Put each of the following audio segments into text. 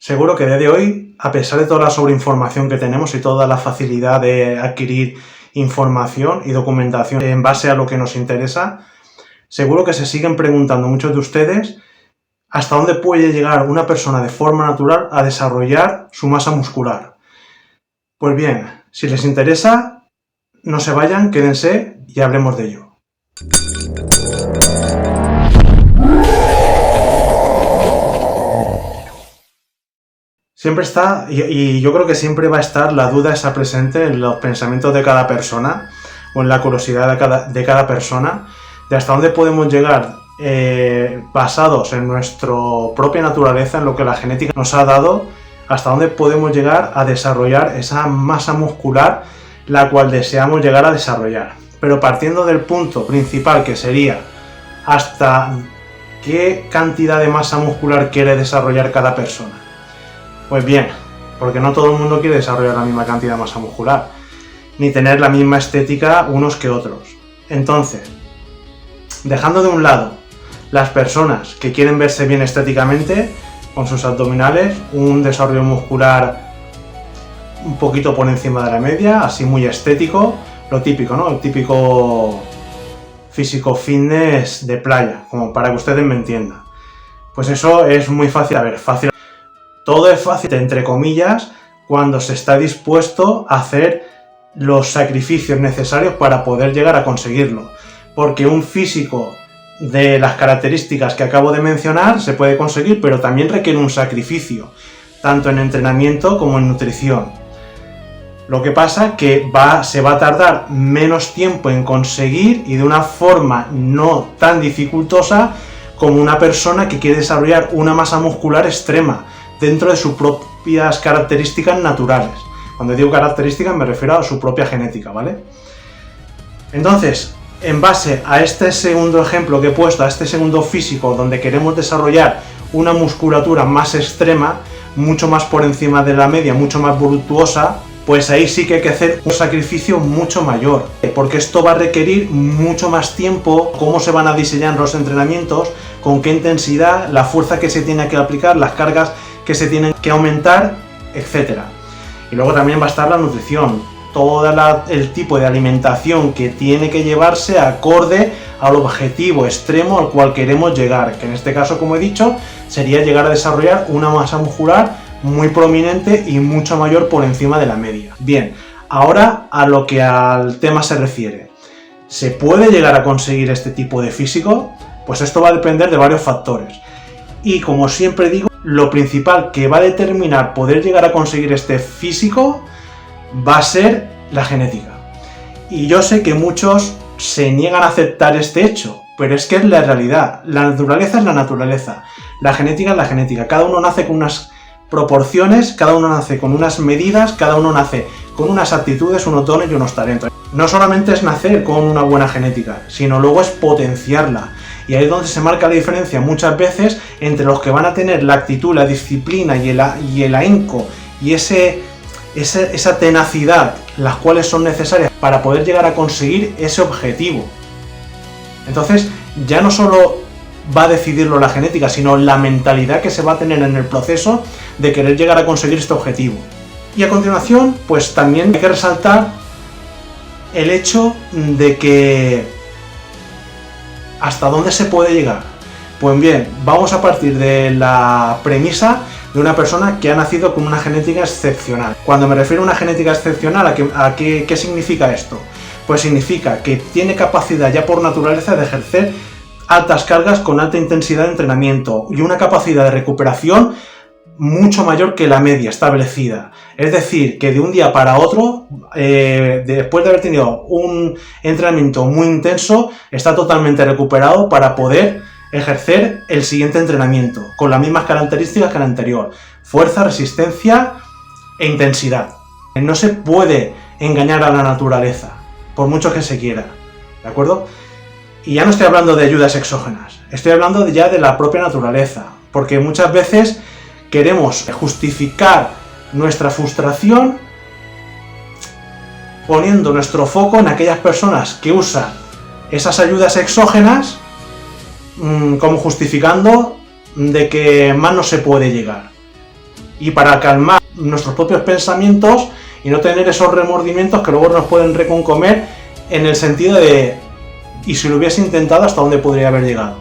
Seguro que a día de hoy, a pesar de toda la sobreinformación que tenemos y toda la facilidad de adquirir información y documentación en base a lo que nos interesa, seguro que se siguen preguntando muchos de ustedes hasta dónde puede llegar una persona de forma natural a desarrollar su masa muscular. Pues bien, si les interesa, no se vayan, quédense y hablemos de ello. Siempre está, y yo creo que siempre va a estar la duda esa presente en los pensamientos de cada persona o en la curiosidad de cada persona de hasta dónde podemos llegar basados en nuestra propia naturaleza, en lo que la genética nos ha dado, hasta dónde podemos llegar a desarrollar esa masa muscular la cual deseamos llegar a desarrollar. Pero partiendo del punto principal, que sería hasta qué cantidad de masa muscular quiere desarrollar cada persona. Pues bien, porque no todo el mundo quiere desarrollar la misma cantidad de masa muscular, ni tener la misma estética unos que otros. Entonces, dejando de un lado las personas que quieren verse bien estéticamente, con sus abdominales, un desarrollo muscular un poquito por encima de la media, así muy estético, lo típico, ¿no? El típico físico fitness de playa, como para que ustedes me entiendan. Pues eso es muy fácil, fácil. Todo es fácil, entre comillas, cuando se está dispuesto a hacer los sacrificios necesarios para poder llegar a conseguirlo. Porque un físico de las características que acabo de mencionar se puede conseguir, pero también requiere un sacrificio, tanto en entrenamiento como en nutrición. Lo que pasa es que se va a tardar menos tiempo en conseguir y de una forma no tan dificultosa como una persona que quiere desarrollar una masa muscular extrema dentro de sus propias características naturales. Cuando digo características me refiero a su propia genética, ¿vale? Entonces, en base a este segundo ejemplo que he puesto, a este segundo físico donde queremos desarrollar una musculatura más extrema, mucho más por encima de la media, mucho más voluptuosa, pues ahí sí que hay que hacer un sacrificio mucho mayor, porque esto va a requerir mucho más tiempo, cómo se van a diseñar los entrenamientos, con qué intensidad, la fuerza que se tiene que aplicar, las cargas que se tienen que aumentar, etc. Y luego también va a estar la nutrición, todo el tipo de alimentación que tiene que llevarse acorde al objetivo extremo al cual queremos llegar, que en este caso, como he dicho, sería llegar a desarrollar una masa muscular muy prominente y mucho mayor por encima de la media. Bien, ahora a lo que al tema se refiere. ¿Se puede llegar a conseguir este tipo de físico? Pues esto va a depender de varios factores. Y como siempre digo, lo principal que va a determinar poder llegar a conseguir este físico va a ser la genética. Y yo sé que muchos se niegan a aceptar este hecho, pero es que es la realidad. La naturaleza es la naturaleza, la genética es la genética. Cada uno nace con unas proporciones, cada uno nace con unas medidas, cada uno nace con unas actitudes, unos dones y unos talentos. No solamente es nacer con una buena genética, sino luego es potenciarla. Y ahí es donde se marca la diferencia muchas veces entre los que van a tener la actitud, la disciplina y el ahínco y esa tenacidad, las cuales son necesarias para poder llegar a conseguir ese objetivo. Entonces, ya no solo va a decidirlo la genética, sino la mentalidad que se va a tener en el proceso de querer llegar a conseguir este objetivo. Y a continuación, pues también hay que resaltar el hecho de que ¿hasta dónde se puede llegar? Pues bien, vamos a partir de la premisa de una persona que ha nacido con una genética excepcional. Cuando me refiero a una genética excepcional, ¿qué significa esto? Pues significa que tiene capacidad ya por naturaleza de ejercer altas cargas con alta intensidad de entrenamiento y una capacidad de recuperación mucho mayor que la media establecida. Es decir, que de un día para otro, después de haber tenido un entrenamiento muy intenso, está totalmente recuperado para poder ejercer el siguiente entrenamiento, con las mismas características que el anterior: fuerza, resistencia e intensidad. No se puede engañar a la naturaleza, por mucho que se quiera, ¿de acuerdo? Y ya no estoy hablando de ayudas exógenas, estoy hablando ya de la propia naturaleza, porque muchas veces queremos justificar nuestra frustración poniendo nuestro foco en aquellas personas que usan esas ayudas exógenas como justificando de que más no se puede llegar. y para calmar nuestros propios pensamientos y no tener esos remordimientos que luego nos pueden reconcomer, en el sentido de, y si lo hubiese intentado, ¿hasta dónde podría haber llegado?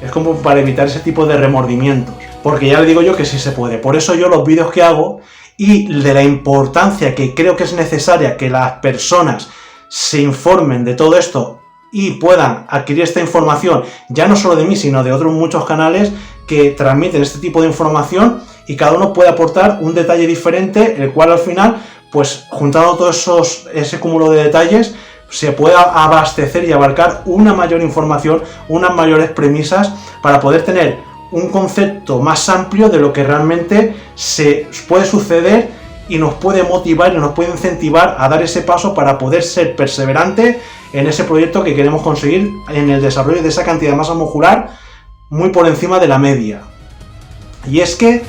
Es como para evitar ese tipo de remordimientos, porque ya le digo yo que sí se puede. Por eso yo los vídeos que hago, y de la importancia que creo que es necesaria que las personas se informen de todo esto y puedan adquirir esta información, ya no solo de mí, sino de otros muchos canales que transmiten este tipo de información, y cada uno puede aportar un detalle diferente, el cual al final, pues juntando todos ese cúmulo de detalles, se pueda abastecer y abarcar una mayor información, unas mayores premisas, para poder tener un concepto más amplio de lo que realmente se puede suceder, y nos puede motivar y nos puede incentivar a dar ese paso para poder ser perseverante en ese proyecto que queremos conseguir, en el desarrollo de esa cantidad de masa muscular muy por encima de la media. Y es que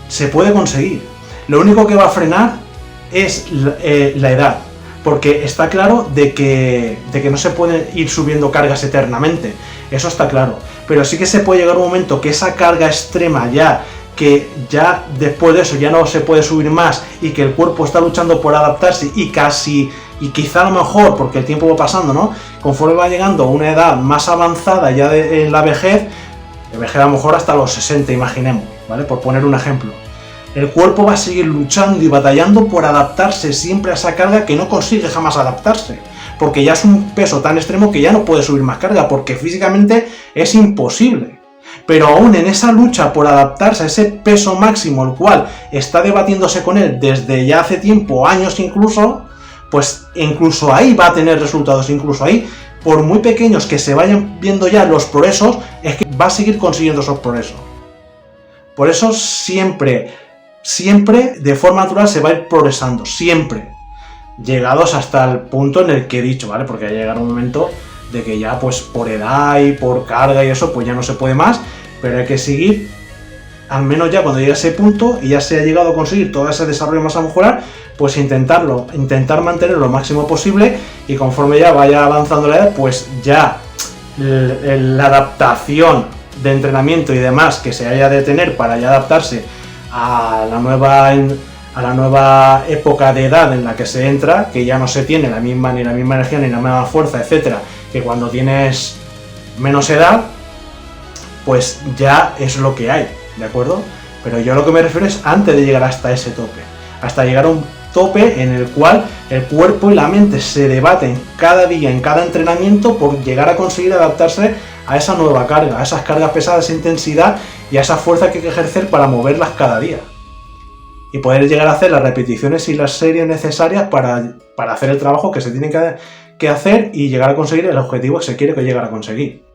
se puede conseguir. Lo único que va a frenar es la edad, porque está claro de que no se pueden ir subiendo cargas eternamente, eso está claro, pero sí que se puede llegar un momento que esa carga extrema que ya después de eso ya no se puede subir más, y que el cuerpo está luchando por adaptarse, y quizá a lo mejor, porque el tiempo va pasando, ¿no? Conforme va llegando a una edad más avanzada ya en la vejez a lo mejor hasta los 60, imaginemos, ¿vale? Por poner un ejemplo. El cuerpo va a seguir luchando y batallando por adaptarse siempre a esa carga que no consigue jamás adaptarse, porque ya es un peso tan extremo que ya no puede subir más carga, porque físicamente es imposible. Pero aún en esa lucha por adaptarse a ese peso máximo, el cual está debatiéndose con él desde ya hace tiempo, años incluso, pues incluso ahí va a tener resultados, incluso ahí, por muy pequeños que se vayan viendo ya los progresos, es que va a seguir consiguiendo esos progresos. Por eso siempre de forma natural se va a ir progresando, siempre, llegados hasta el punto en el que he dicho, ¿vale? Porque va a llegar un momento de que ya pues por edad y por carga y eso pues ya no se puede más, pero hay que seguir, al menos ya cuando llegue a ese punto y ya se ha llegado a conseguir todo ese desarrollo de masa muscular, pues intentar mantenerlo lo máximo posible, y conforme ya vaya avanzando la edad, pues ya la adaptación de entrenamiento y demás que se haya de tener para ya adaptarse a la nueva época de edad en la que se entra, que ya no se tiene ni la misma energía ni la misma fuerza, etcétera, que cuando tienes menos edad, pues ya es lo que hay, ¿de acuerdo? Pero yo lo que me refiero es antes de llegar hasta ese tope, hasta llegar a un tope en el cual el cuerpo y la mente se debaten cada día, en cada entrenamiento, por llegar a conseguir adaptarse a esa nueva carga, a esas cargas pesadas, esa intensidad y a esa fuerza que hay que ejercer para moverlas cada día. Y poder llegar a hacer las repeticiones y las series necesarias para hacer el trabajo que se tiene que hacer y llegar a conseguir el objetivo que se quiere llegar a conseguir.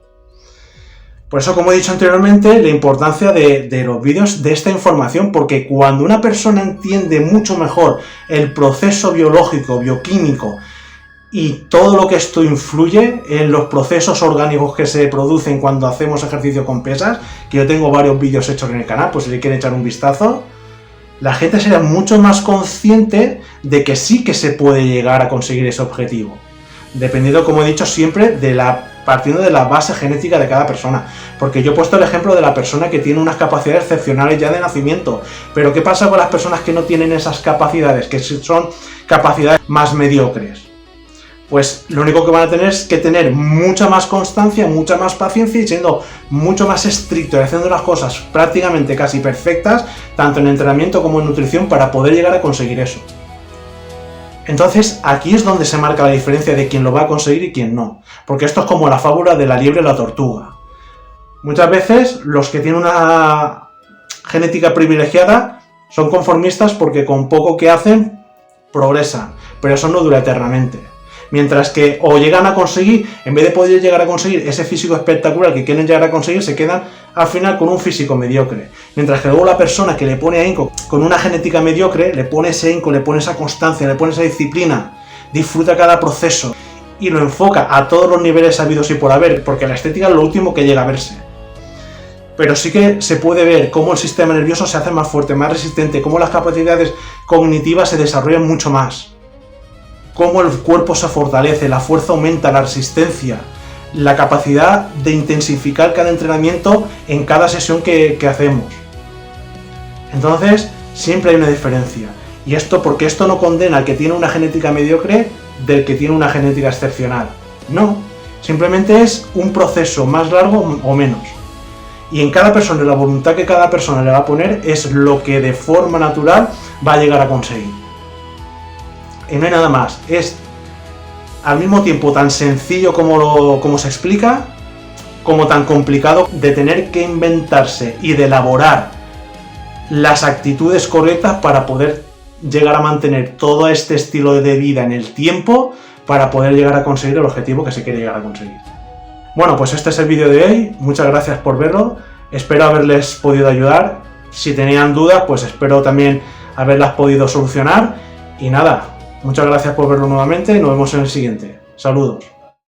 Por eso, como he dicho anteriormente, la importancia de los vídeos, de esta información, porque cuando una persona entiende mucho mejor el proceso biológico, bioquímico y todo lo que esto influye en los procesos orgánicos que se producen cuando hacemos ejercicio con pesas, que yo tengo varios vídeos hechos en el canal, pues si le quieren echar un vistazo, la gente será mucho más consciente de que sí que se puede llegar a conseguir ese objetivo, dependiendo, como he dicho siempre, partiendo de la base genética de cada persona. Porque yo he puesto el ejemplo de la persona que tiene unas capacidades excepcionales ya de nacimiento, pero ¿qué pasa con las personas que no tienen esas capacidades, que son capacidades más mediocres? Pues lo único que van a tener es que tener mucha más constancia, mucha más paciencia y siendo mucho más estricto y haciendo las cosas prácticamente casi perfectas, tanto en entrenamiento como en nutrición, para poder llegar a conseguir eso. Entonces aquí es donde se marca la diferencia de quién lo va a conseguir y quién no, porque esto es como la fábula de la liebre y la tortuga. Muchas veces los que tienen una genética privilegiada son conformistas porque con poco que hacen progresan, pero eso no dura eternamente. Mientras que o llegan a conseguir, en vez de poder llegar a conseguir ese físico espectacular que quieren llegar a conseguir, se quedan al final con un físico mediocre. Mientras que luego la persona que le pone ahínco con una genética mediocre, le pone ese ahínco, le pone esa constancia, le pone esa disciplina, disfruta cada proceso y lo enfoca a todos los niveles habidos y por haber, porque la estética es lo último que llega a verse. Pero sí que se puede ver cómo el sistema nervioso se hace más fuerte, más resistente, cómo las capacidades cognitivas se desarrollan mucho más, cómo el cuerpo se fortalece, la fuerza aumenta, la resistencia, la capacidad de intensificar cada entrenamiento en cada sesión que hacemos. Entonces, siempre hay una diferencia. Y esto, porque esto no condena al que tiene una genética mediocre del que tiene una genética excepcional. No, simplemente es un proceso más largo o menos. Y en cada persona, la voluntad que cada persona le va a poner es lo que de forma natural va a llegar a conseguir. Y no hay nada más. Es al mismo tiempo tan sencillo como se explica, como tan complicado de tener que inventarse y de elaborar las actitudes correctas para poder llegar a mantener todo este estilo de vida en el tiempo para poder llegar a conseguir el objetivo que se quiere llegar a conseguir. Bueno, pues este es el vídeo de hoy. Muchas gracias por verlo. Espero haberles podido ayudar. Si tenían dudas, pues espero también haberlas podido solucionar. Y nada, muchas gracias por verlo nuevamente y nos vemos en el siguiente. Saludos.